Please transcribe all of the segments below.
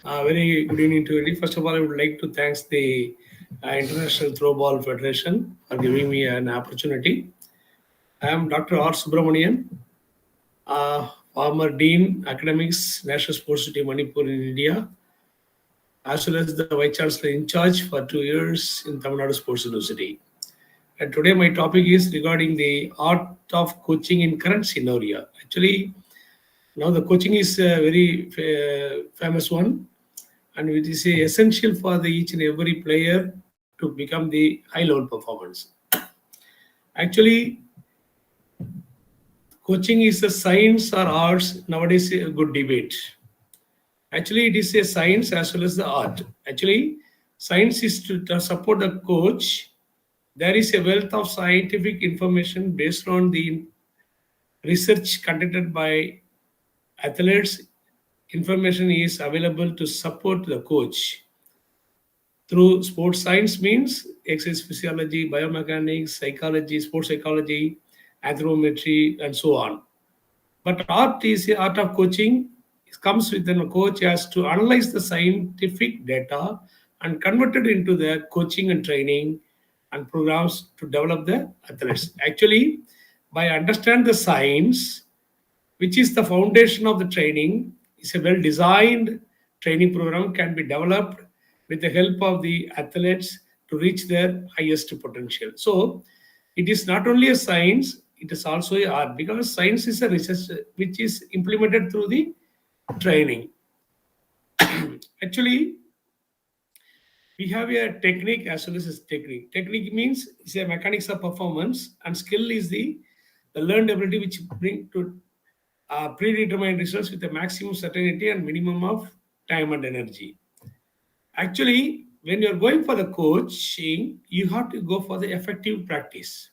Very good evening to you. First of all, I would like to thank the International Throwball Federation for giving me an opportunity. I am Dr. Subramanian, former Dean Academics, National Sports City Manipur in India, as well as the Vice Chancellor in charge for 2 years in Tamil Nadu Sports University. And today my topic is regarding the art of coaching in current scenario. Actually, now the coaching is a very famous one, and it is essential for each and every player to become the high level performance. Actually, coaching is a science or arts nowadays a good debate. Actually, it is a science as well as the art. Actually, science is to support the coach. There is a wealth of scientific information based on the research conducted by athletes. Information is available to support the coach through sports science means exercise physiology, biomechanics, psychology, sports psychology, anthropometry, and so on. But art is the art of coaching. It comes with a coach has to analyze the scientific data and convert it into the coaching and training and programs to develop the athletes. Actually, by understand the science, which is the foundation of the training, is a well-designed training program can be developed with the help of the athletes to reach their highest potential. So it is not only a science, it is also a art because science is a research which is implemented through the training. Actually, we have a technique as well as a technique. Technique means it's a mechanics of performance, and skill is the learned ability which bring to predetermined results with a maximum certainty and minimum of time and energy. Actually, when you're going for the coaching, you have to go for the effective practice.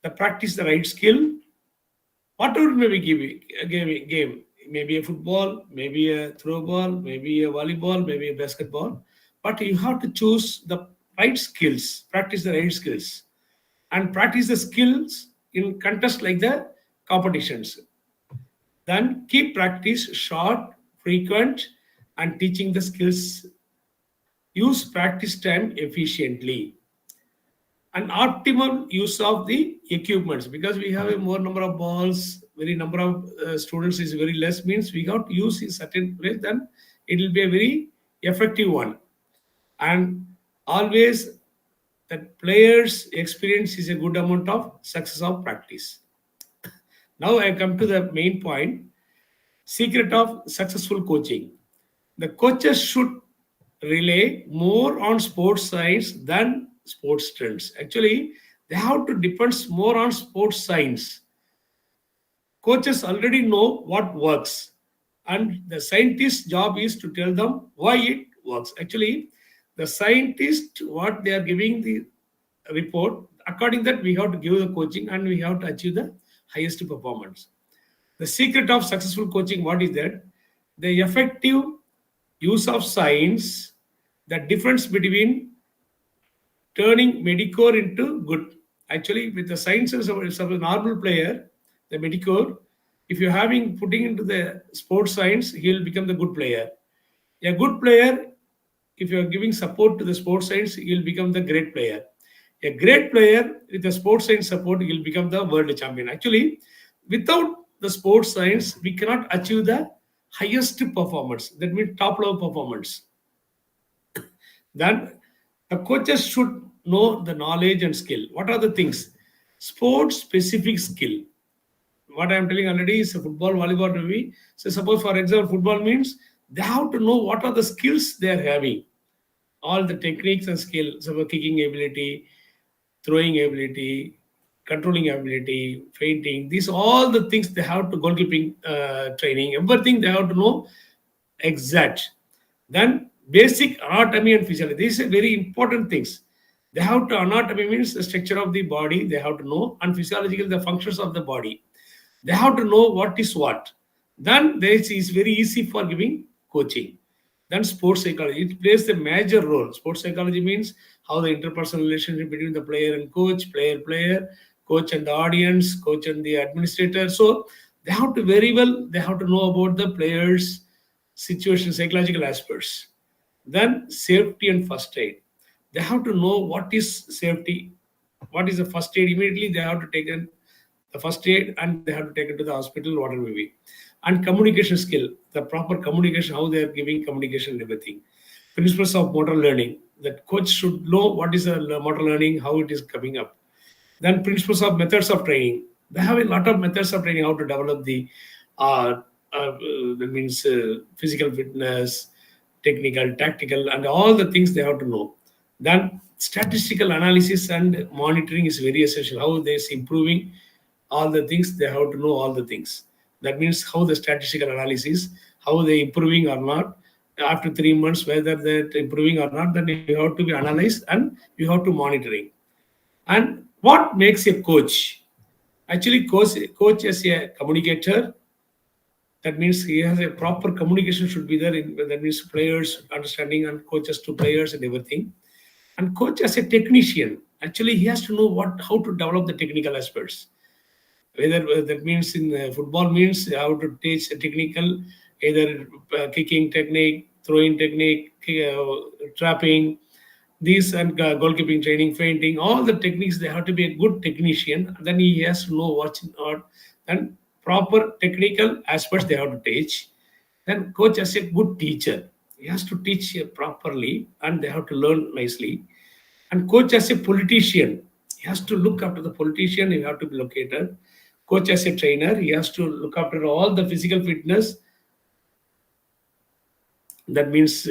The practice the right skill, whatever may be game, maybe a football, maybe a throw ball, maybe a volleyball, maybe a basketball, but you have to choose the right skills, practice the right skills, and practice the skills in contest like the competitions. Then keep practice short, frequent, and teaching the skills. Use practice time efficiently. And optimal use of the equipments because we have a more number of balls, very number of students is very less means we got to use in certain place, then it will be a very effective one. And always that players experience is a good amount of success of practice. Now I come to the main point. Secret of successful coaching. The coaches should rely more on sports science than sports trends. Actually, they have to depend more on sports science. Coaches already know what works, and the scientist's job is to tell them why it works. Actually, the scientist, what they are giving the report, according that we have to give the coaching and we have to achieve the highest performance. The secret of successful coaching, what is that? The effective use of science, the difference between turning medicore into good. Actually, with the sciences of a normal player, the medicore, if you're having putting into the sports science, he'll become the good player. A good player, if you're giving support to the sports science, he'll become the great player. A great player with the sports science support, he'll become the world champion. Actually, without the sports science, we cannot achieve the highest performance. That means top level performance. Then the coaches should know the knowledge and skill. What are the things? Sports specific skill. What I'm telling already is a football, volleyball, maybe. So suppose for example, football means they have to know what are the skills they are having. All the techniques and skills, so kicking ability, throwing ability, controlling ability, fainting. These all the things they have to goalkeeping training. Everything they have to know exact. Then basic anatomy and physiology. These are very important things. They have to anatomy means the structure of the body. They have to know and physiological the functions of the body. They have to know what is what. Then this is very easy for giving coaching. Then sports psychology. It plays a major role. Sports psychology means how the interpersonal relationship between the player and coach, player, coach and the audience, coach and the administrator. So they have to very well, they have to know about the players, situation, psychological aspects. Then safety and first aid. They have to know what is safety, what is the first aid. Immediately they have to take the first aid and they have to take it to the hospital, whatever may be. And communication skill, the proper communication, how they are giving communication and everything. Principles of motor learning. That coach should know what is a motor learning, how it is coming up. Then principles of methods of training. They have a lot of methods of training, how to develop the uh, that means physical fitness, technical, tactical, and all the things they have to know. Then statistical analysis and monitoring is very essential. How they is improving all the things, they have to know all the things. That means how the statistical analysis, how they improving or not. After 3 months, whether they're improving or not, then you have to be analyzed and you have to monitoring. And what makes a coach? Actually, coach is a communicator. That means he has a proper communication should be there. That means players understanding and coaches to players and everything. And coach as a technician, actually he has to know what how to develop the technical aspects. Whether that means in football means how to teach the technical, either kicking technique, throwing technique, trapping, these and goalkeeping training, fainting, all the techniques. They have to be a good technician. Then he has to know what's or and proper technical aspects they have to teach. Then coach as a good teacher, he has to teach properly and they have to learn nicely. And coach as a politician, he has to look after the politician. He have to be located. Coach as a trainer, he has to look after all the physical fitness. That means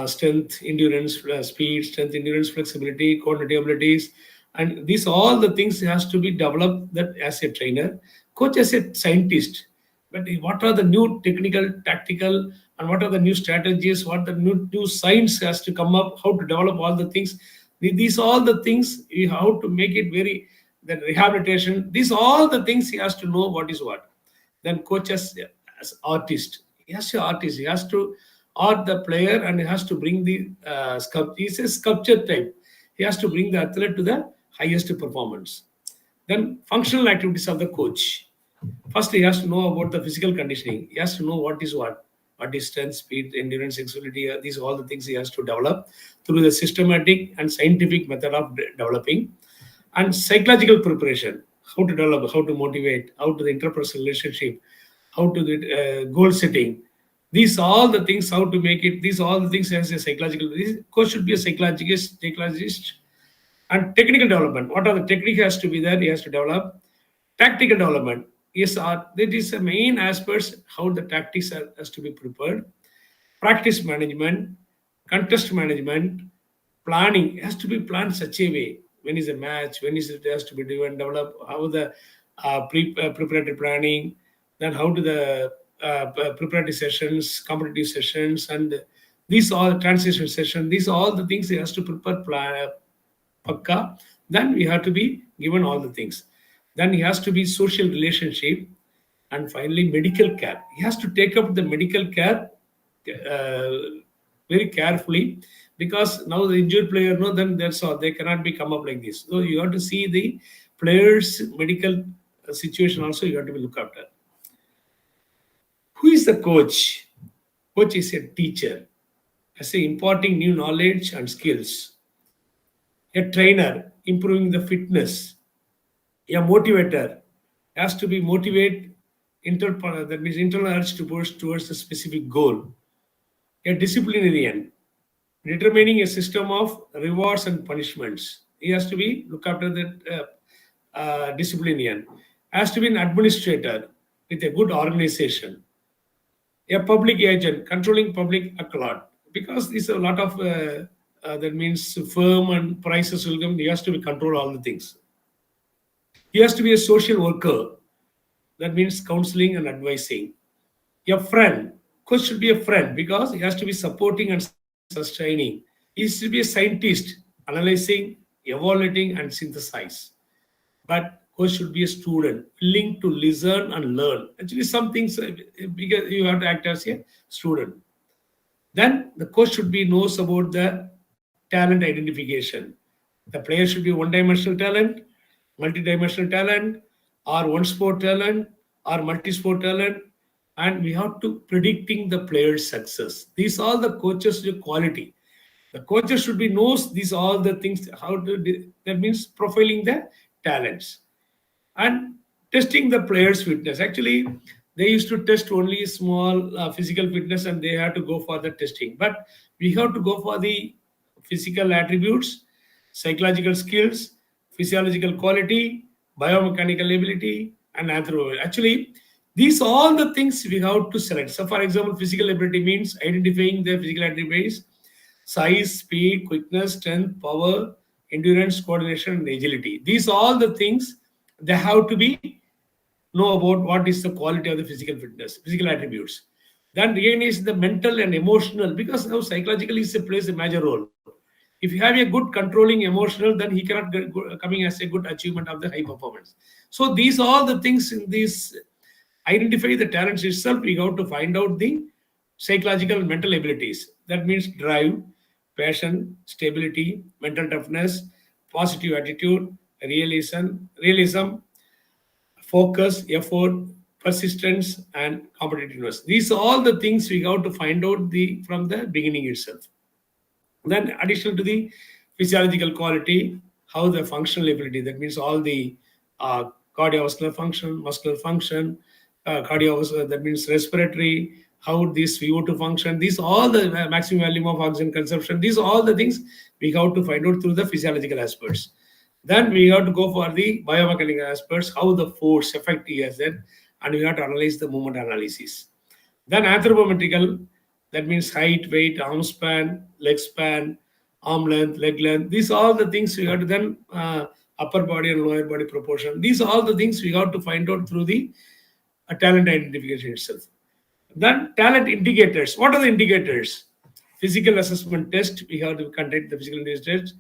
strength, endurance, speed, strength, endurance, flexibility, coordinative abilities, and these all the things has to be developed. That as a trainer, coach as a scientist. But what are the new technical, tactical, and what are the new strategies? What the new science has to come up? How to develop all the things? These all the things you have to make it very the rehabilitation. These all the things he has to know what is what. Then coach as artist. He has to artist. He has to art the player and he has to bring the sculpt. He's a sculpture type. He has to bring the athlete to the highest performance. Then functional activities of the coach. First, he has to know about the physical conditioning. He has to know what is strength, speed, endurance, flexibility. These all the things he has to develop through the systematic and scientific method of developing. And psychological preparation, how to develop, how to motivate, how to the interpersonal relationship, how to the goal setting. These all the things, how to make it. These all the things as a psychological. This coach should be a psychologist, and technical development. What are the technique has to be there? He has to develop tactical development. Yes, that is the main aspects how the tactics has to be prepared. Practice management, contest management, planning has to be planned such a way. When is a match? When is it has to be developed? How the preparatory planning, then how to the preparatory sessions, competitive sessions, and these all transition session. These are all the things he has to prepare plan, pakka. Then we have to be given all the things. Then he has to be social relationship, and finally medical care. He has to take up the medical care uh, very carefully, because now the injured player, no, then that's all. They cannot be come up like this. So you have to see the players' medical situation also. You have to be look after. Who is the coach? Coach is a teacher, as a imparting new knowledge and skills. A trainer, improving the fitness. A motivator has to be motivate that means internal urge to push towards a specific goal. A disciplinarian, determining a system of rewards and punishments. He has to be look after the disciplinarian. Has to be an administrator with a good organization. A public agent, controlling public account, because there's a lot of that means firm and prices will come. He has to be control all the things. He has to be a social worker. That means counseling and advising. A friend. Coach should be a friend because he has to be supporting and sustaining. He is to be a scientist, analyzing, evaluating, and synthesize. But coach should be a student, willing to listen and learn. Actually, some things because you have to act as a student. Then the coach should be knows about the talent identification. The player should be one-dimensional talent, multi-dimensional talent, or one sport talent, or multi-sport talent, and we have to predicting the player's success. These all the coaches quality. The coaches should be knows these all the things how to that means profiling the talents and testing the players' fitness. Actually, they used to test only small physical fitness and they have to go for the testing. But we have to go for the physical attributes, psychological skills, physiological quality, biomechanical ability, and anthropology. Actually, these all the things we have to select. So, for example, physical ability means identifying the physical attributes, size, speed, quickness, strength, power, endurance, coordination, and agility. These all the things they have to be know about what is the quality of the physical fitness, physical attributes. Then again is the mental and emotional because now psychologically plays a major role. If you have a good controlling emotional, then he cannot get coming as a good achievement of the high performance. So these all the things in this identify the talents itself. We have to find out the psychological and mental abilities. That means drive, passion, stability, mental toughness, positive attitude, realism, focus, effort, persistence, and competitiveness. These are all the things we have to find out the from the beginning itself. Then, additional to the physiological quality, how the functional ability, that means all the cardiovascular function, muscular function, cardiovascular, that means respiratory, how this VO2 function, these all the maximum volume of oxygen consumption, these are all the things we have to find out through the physiological aspects. Then we have to go for the biomechanical aspects, how the force effect he has it, and we have to analyze the movement analysis. Then anthropometrical, that means height, weight, arm span, leg span, arm length, leg length. These are all the things we have to then upper body and lower body proportion. These are all the things we have to find out through the talent identification itself. Then talent indicators. What are the indicators? Physical assessment test. We have to conduct the physical test.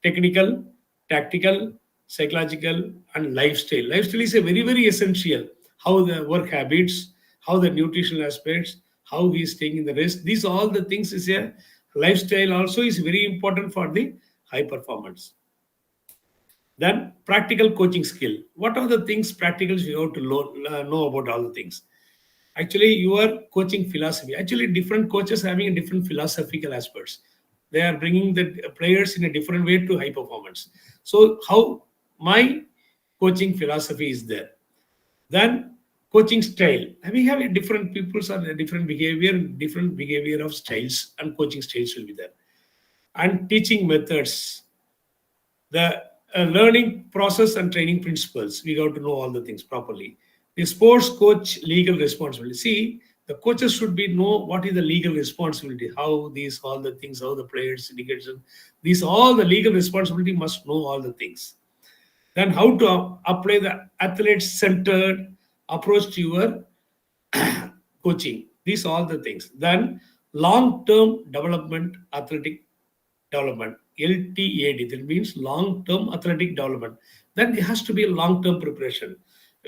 Technical, tactical, psychological, and lifestyle. Lifestyle is a very, very essential. How the work habits, how the nutritional aspects, how he is staying in the rest. These all the things is a lifestyle also is very important for the high performance. Then practical coaching skill. What are the things practicals you have to know about all the things? Actually, your coaching philosophy. Actually, different coaches having a different philosophical aspects. They are bringing the players in a different way to high performance. So, how my coaching philosophy is there. Then coaching style. We have a different people's are a different behavior of styles, and coaching styles will be there. And teaching methods, the learning process and training principles. We got to know all the things properly. The sports coach legal responsibility. See, the coaches should be know what is the legal responsibility, how these all the things, how the players indication. These all the legal responsibility must know all the things. Then how to apply the athlete-centered approach to your coaching. These all the things. Then long-term development, athletic development, LTAD. That means long-term athletic development. Then it has to be a long-term preparation.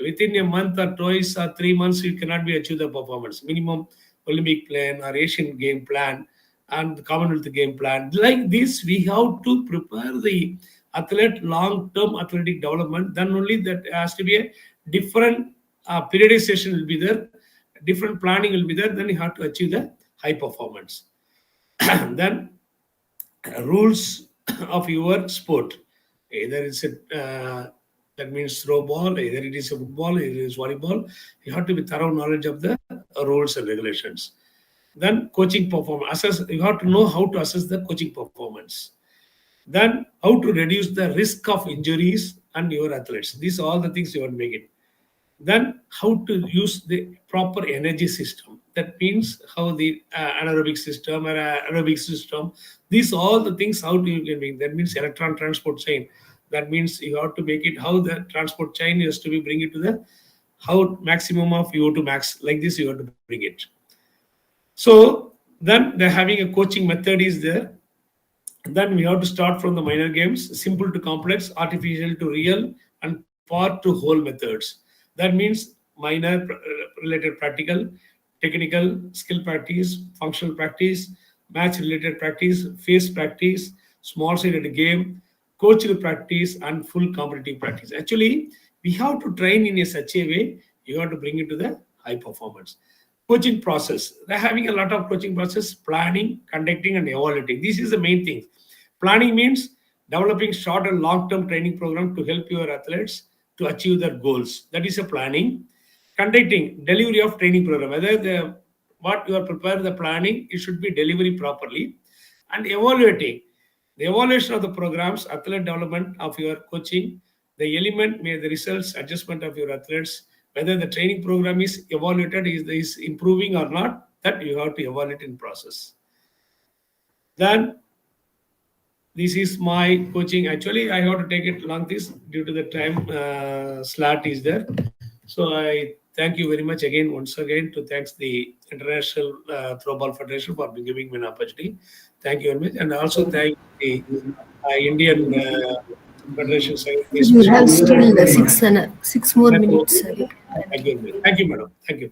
Within a month or twice or 3 months, you cannot be achieve the performance. Minimum Olympic plan or Asian game plan and the Commonwealth game plan. Like this, we have to prepare the athlete long-term athletic development. Then only that has to be a different periodization will be there, different planning will be there. Then you have to achieve the high performance. Then rules of your sport. Either it's a that means throw ball, either it is a football, either it is volleyball. You have to be thorough knowledge of the rules and regulations. Then coaching performance. Assess. You have to know how to assess the coaching performance. Then how to reduce the risk of injuries and your athletes. These are all the things you want to make it. Then how to use the proper energy system. That means how the anaerobic system or aerobic system. These all the things how do you can make. That means electron transport chain. That means you have to make it how the transport chain has to be bring it to the how maximum of VO2 max. Like this you have to bring it. So then they're having a coaching method is there. Then we have to start from the minor games, simple to complex, artificial to real, and part to whole methods. That means minor related practical, technical skill practice, functional practice, match related practice, phase practice, small sided game, coached practice, and full competitive practice. Actually, we have to train in a such a way you have to bring it to the high performance. coaching process. They're having a lot of coaching process: planning, conducting, and evaluating. This is the main thing. Planning means developing short and long-term training program to help your athletes to achieve their goals. That is a planning. Conducting, delivery of training program. Whether what you are preparing the planning, it should be delivery properly. And evaluating, the evaluation of the programs, athlete development of your coaching, the element may the results adjustment of your athletes, whether the training program is evaluated, is improving or not, that you have to evaluate in process. Then this is my coaching. Actually, I have to take it long this due to the time slot is there. So I thank you very much again, once again, to thanks the International Throwball Federation for giving me an opportunity. Thank you very much. And also thank the Indian Federation. You have still 6 more minutes. Thank you, madam. Thank you.